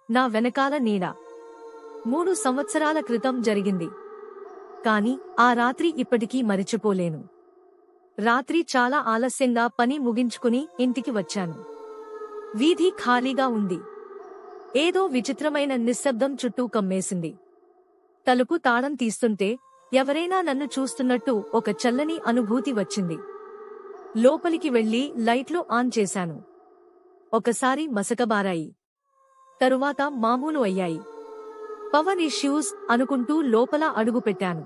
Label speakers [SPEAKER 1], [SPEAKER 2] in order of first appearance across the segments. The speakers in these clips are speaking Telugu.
[SPEAKER 1] నా వెనకాల నీడ 3 సంవత్సరాల క్రితం జరిగింది. కాని ఆ రాత్రి ఇప్పటికీ మరిచిపోలేను. రాత్రి చాలా ఆలస్యంగా పని ముగించుకుని ఇంటికి వచ్చాను. వీధి ఖాళీగా ఉంది. ఏదో విచిత్రమైన నిశ్శబ్దం చుట్టూ కమ్మేసింది. తలుపు తాళం తీస్తుంటే ఎవరైనా నన్ను చూస్తున్నట్టు ఒక చల్లని అనుభూతి వచ్చింది. లోపలికి వెళ్లి లైట్లు ఆన్ చేశాను. ఒకసారి మసకబారాయి. తరువాత మామూలు అయ్యాయి. పవర్ ఇష్యూస్ అనుకుంటూ లోపల అడుగుపెట్టాను.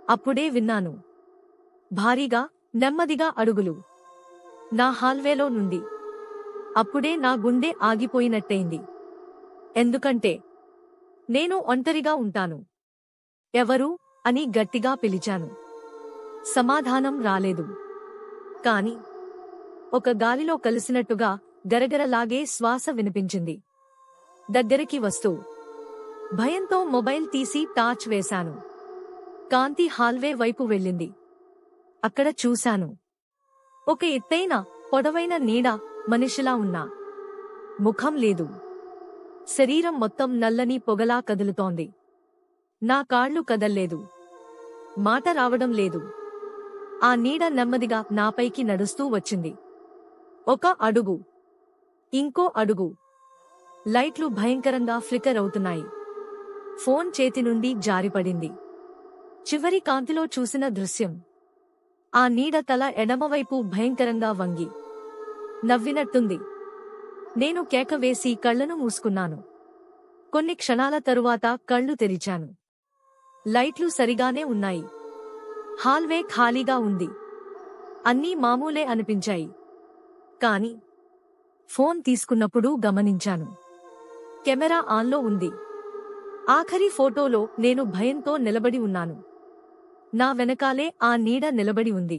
[SPEAKER 1] అప్పుడే విన్నాను. భారీగా, నెమ్మదిగా అడుగులు. నా హాల్వేలో నుండి. అప్పుడే నా గుండె ఆగిపోయినట్టయింది. ఎందుకంటే నేను ఒంటరిగా ఉంటాను. ఎవరు అని గట్టిగా పిలిచాను. సమాధానం రాలేదు. కాని ఒక గాలిలో కలిసినట్టుగా గరగరలాగే శ్వాస వినిపించింది. దగ్గరికి వస్తూ భయంతో మొబైల్ తీసి టార్చ్ వేశాను. కాంతి హాల్వే వైపు వెళ్ళింది. అక్కడ చూశాను. ఒక ఎత్తైన, పొడవైన నీడ, మనిషిలా ఉన్నా. ముఖం లేదు. శరీరం మొత్తం నల్లని పొగలా కదులుతోంది. నా కాళ్ళు కదల్లేదు. మాట రావడం లేదు. ఆ నీడ నెమ్మదిగా నాపైకి నడుస్తూ వచ్చింది. ఒక అడుగు, ఇంకో అడుగు. లైట్లు భయంకరంగా ఫ్లికర్ అవుతున్నాయి. ఫోన్ చేతి నుండి జారిపడింది. చివరి కాంతిలో చూసిన దృశ్యం. ఆ నీడ తల ఎడమవైపు భయంకరంగా వంగి నవ్వినట్టుంది. నేను కేక వేసి కళ్లను మూసుకున్నాను. కొన్ని క్షణాల తరువాత కళ్ళు తెరిచాను. లైట్లు సరిగానే ఉన్నాయి. హాల్వే ఖాళీగా ఉంది. అన్నీ మామూలే అనిపించాయి. కాని ఫోన్ తీసుకున్నప్పుడు గమనించాను. కెమెరా ఆన్లో ఉంది. ఆఖరి ఫోటోలో నేను భయంతో నిలబడి ఉన్నాను. నా వెనకాలే ఆ నీడ నిలబడి ఉంది.